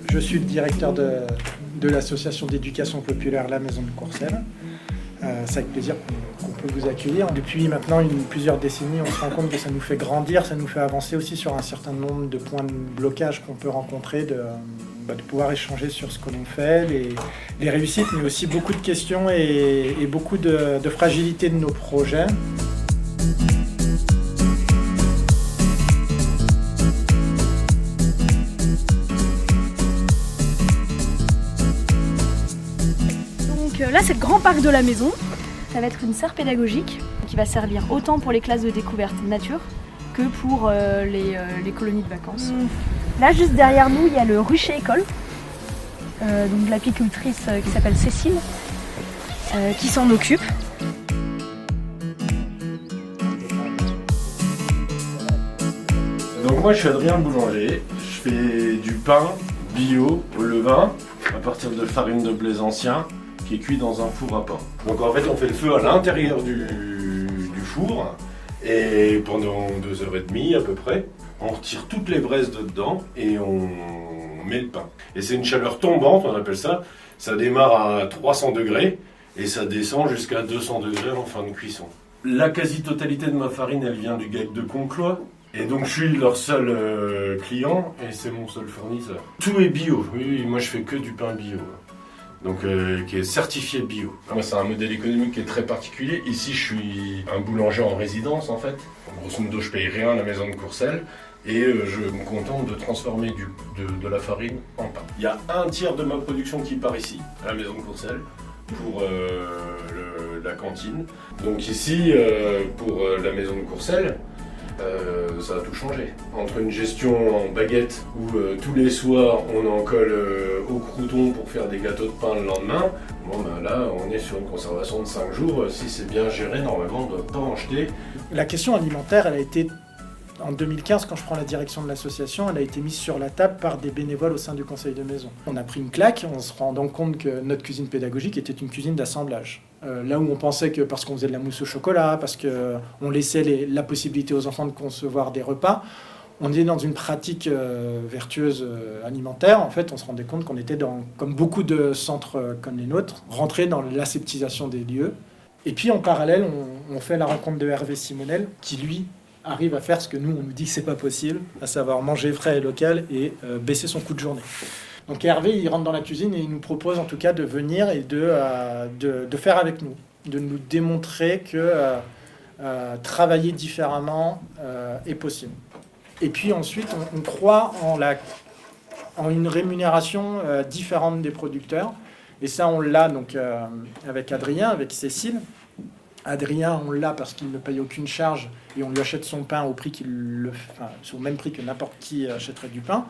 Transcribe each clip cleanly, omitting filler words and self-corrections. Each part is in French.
Je suis le directeur de l'association d'éducation populaire La Maison de Courcelles. C'est avec plaisir qu'on peut vous accueillir. Depuis maintenant plusieurs décennies, on se rend compte que ça nous fait grandir, ça nous fait avancer aussi sur un certain nombre de points de blocage qu'on peut rencontrer, de pouvoir échanger sur ce que l'on fait, les réussites, mais aussi beaucoup de questions et beaucoup de fragilité de nos projets. Là, c'est le grand parc de la maison. Ça va être une serre pédagogique qui va servir autant pour les classes de découverte nature que pour les colonies de vacances. Là, juste derrière nous, il y a le rucher école, donc l'apicultrice qui s'appelle Cécile, qui s'en occupe. Donc moi, je suis Adrien Boulanger. Je fais du pain bio au levain à partir de farine de blé ancien, qui est cuit dans un four à pain. Donc en fait, on fait le feu à l'intérieur du four et pendant 2h30 à peu près, on retire toutes les braises de dedans et on met le pain. Et c'est une chaleur tombante, on appelle ça. Ça démarre à 300 degrés et ça descend jusqu'à 200 degrés en fin de cuisson. La quasi-totalité de ma farine, elle vient du GAEC de Conclois. Et donc je suis leur seul client et c'est mon seul fournisseur. Tout est bio, oui, moi je fais que du pain bio. Donc qui est certifié bio. Moi c'est un modèle économique qui est très particulier. Ici je suis un boulanger en résidence en fait. Grosso modo je paye rien à la maison de Courcelles et je me contente de transformer de la farine en pain. Il y a un tiers de ma production qui part ici, à la maison de Courcelles, pour la cantine. Donc ici, pour la maison de Courcelles, ça a tout changé. Entre une gestion en baguette où tous les soirs on en colle au crouton pour faire des gâteaux de pain le lendemain, là on est sur une conservation de 5 jours. Si c'est bien géré, normalement on ne doit pas en jeter. La question alimentaire, elle a été, en 2015, quand je prends la direction de l'association, elle a été mise sur la table par des bénévoles au sein du conseil de maison. On a pris une claque en se rendant compte que notre cuisine pédagogique était une cuisine d'assemblage. Là où on pensait que parce qu'on faisait de la mousse au chocolat, parce qu'on laissait la possibilité aux enfants de concevoir des repas, on est dans une pratique vertueuse alimentaire. En fait, on se rendait compte qu'on était comme beaucoup de centres comme les nôtres, rentrés dans l'aseptisation des lieux. Et puis en parallèle, on fait la rencontre de Hervé Simonel, qui lui arrive à faire ce que nous, on nous dit que c'est pas possible, à savoir manger frais et local et baisser son coût de journée. Donc Hervé, il rentre dans la cuisine et il nous propose en tout cas de venir et de faire avec nous, de nous démontrer que travailler différemment est possible. Et puis ensuite, on croit en une rémunération différente des producteurs. Et ça, on l'a donc avec Adrien, avec Cécile. Adrien, on l'a parce qu'il ne paye aucune charge et on lui achète son pain au même prix que n'importe qui achèterait du pain.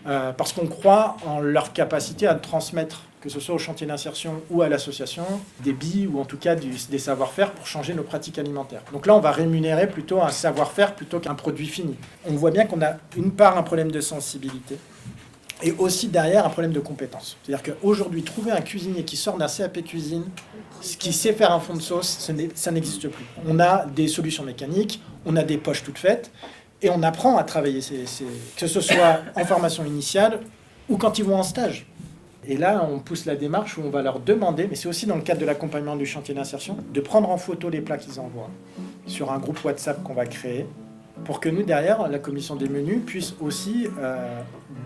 Parce qu'on croit en leur capacité à transmettre, que ce soit au chantier d'insertion ou à l'association, des billes ou en tout cas des savoir-faire pour changer nos pratiques alimentaires. Donc là, on va rémunérer plutôt un savoir-faire plutôt qu'un produit fini. On voit bien qu'on a une part un problème de sensibilité et aussi derrière un problème de compétence. C'est-à-dire qu'aujourd'hui, trouver un cuisinier qui sort d'un CAP cuisine, qui sait faire un fond de sauce, ça n'existe plus. On a des solutions mécaniques, on a des poches toutes faites, et on apprend à travailler, que ce soit en formation initiale ou quand ils vont en stage. Et là, on pousse la démarche où on va leur demander, mais c'est aussi dans le cadre de l'accompagnement du chantier d'insertion, de prendre en photo les plats qu'ils envoient sur un groupe WhatsApp qu'on va créer, pour que nous, derrière, la commission des menus, puisse aussi,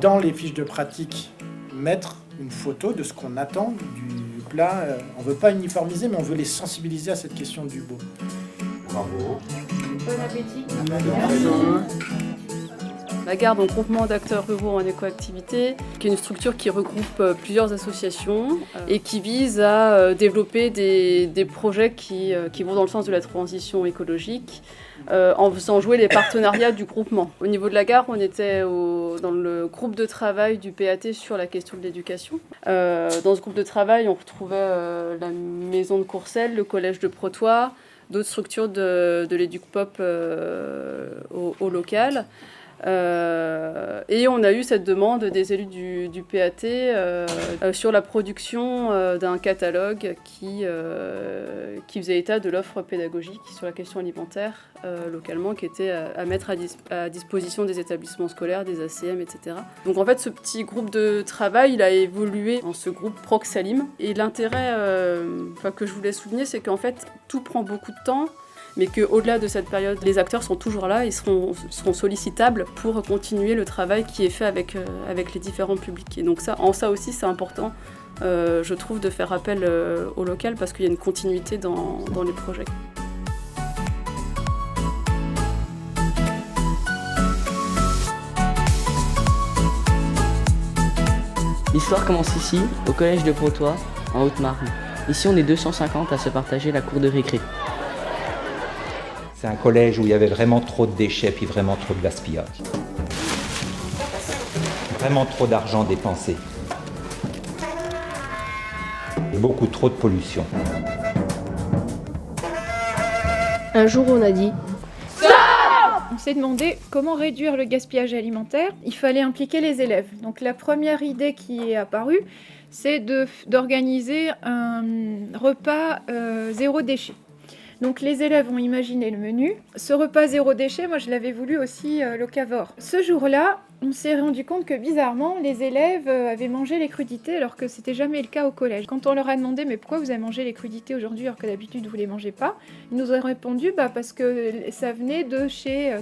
dans les fiches de pratique, mettre une photo de ce qu'on attend du plat. On ne veut pas uniformiser, mais on veut les sensibiliser à cette question du beau. Bravo. Bon appétit. La Garde, un groupement d'acteurs ruraux en écoactivité, qui est une structure qui regroupe plusieurs associations et qui vise à développer des projets qui vont dans le sens de la transition écologique en faisant jouer les partenariats du groupement. Au niveau de la Gare, on était dans le groupe de travail du PAT sur la question de l'éducation. Dans ce groupe de travail, on retrouvait la maison de Courcelles, le collège de Protois, d'autres structures de l'EducPop au local. Et on a eu cette demande des élus du PAT sur la production d'un catalogue qui faisait état de l'offre pédagogique sur la question alimentaire localement, qui était à mettre à disposition des établissements scolaires, des ACM, etc. Donc en fait, ce petit groupe de travail, il a évolué en ce groupe Proxalim. Et l'intérêt que je voulais souligner, c'est qu'en fait, tout prend beaucoup de temps, mais qu'au-delà de cette période, les acteurs sont toujours là, ils seront sollicitables pour continuer le travail qui est fait avec les différents publics. Et donc ça aussi, c'est important, je trouve, de faire appel au local, parce qu'il y a une continuité dans les projets. L'histoire commence ici, au collège de Pontoise, en Haute-Marne. Ici, on est 250 à se partager la cour de récré. C'est un collège où il y avait vraiment trop de déchets, puis vraiment trop de gaspillage. Vraiment trop d'argent dépensé. Et beaucoup trop de pollution. Un jour, on a dit on s'est demandé comment réduire le gaspillage alimentaire. Il fallait impliquer les élèves. Donc la première idée qui est apparue, c'est d'organiser un repas zéro déchet. Donc les élèves ont imaginé le menu. Ce repas zéro déchet, moi je l'avais voulu aussi locavore. Ce jour-là, on s'est rendu compte que bizarrement, les élèves avaient mangé les crudités alors que c'était jamais le cas au collège. Quand on leur a demandé mais pourquoi vous avez mangé les crudités aujourd'hui alors que d'habitude vous les mangez pas, ils nous ont répondu parce que ça venait de chez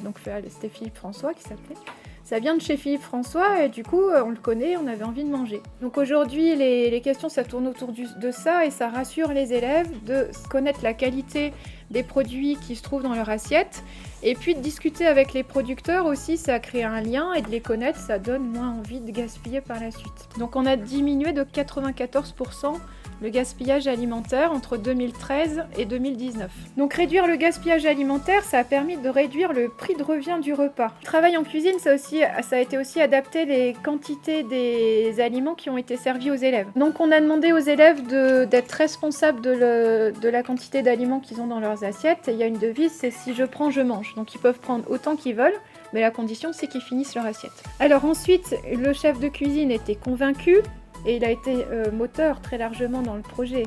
c'était Philippe François qui s'appelait. Ça vient de chez Philippe François et du coup on le connaît, on avait envie de manger. Donc aujourd'hui les questions ça tourne autour de ça et ça rassure les élèves de connaître la qualité des produits qui se trouvent dans leur assiette et puis de discuter avec les producteurs aussi, ça crée un lien et de les connaître ça donne moins envie de gaspiller par la suite. Donc on a diminué de 94% le gaspillage alimentaire entre 2013 et 2019. Donc réduire le gaspillage alimentaire, ça a permis de réduire le prix de revient du repas. Le travail en cuisine, ça a été aussi adapter les quantités des aliments qui ont été servis aux élèves. Donc on a demandé aux élèves d'être responsables de la quantité d'aliments qu'ils ont dans leurs assiettes. Et il y a une devise, c'est si je prends, je mange. Donc ils peuvent prendre autant qu'ils veulent, mais la condition c'est qu'ils finissent leur assiette. Alors ensuite, le chef de cuisine était convaincu, et il a été moteur très largement dans le projet.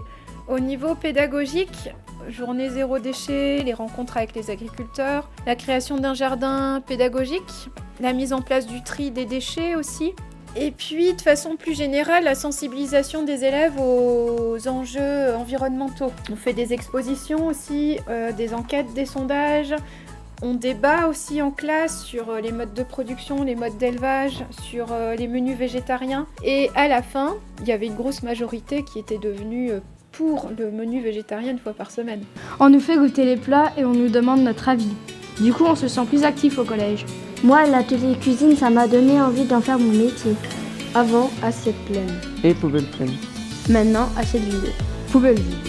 Au niveau pédagogique, journée zéro déchet, les rencontres avec les agriculteurs, la création d'un jardin pédagogique, la mise en place du tri des déchets aussi. Et puis, de façon plus générale, la sensibilisation des élèves aux enjeux environnementaux. On fait des expositions aussi, des enquêtes, des sondages. On débat aussi en classe sur les modes de production, les modes d'élevage, sur les menus végétariens. Et à la fin, il y avait une grosse majorité qui était devenue pour le menu végétarien une fois par semaine. On nous fait goûter les plats et on nous demande notre avis. Du coup, on se sent plus actif au collège. Moi, l'atelier cuisine, ça m'a donné envie d'en faire mon métier. Avant, assiette pleine. Et poubelle pleine. Maintenant, assiette vide. Poubelle vide.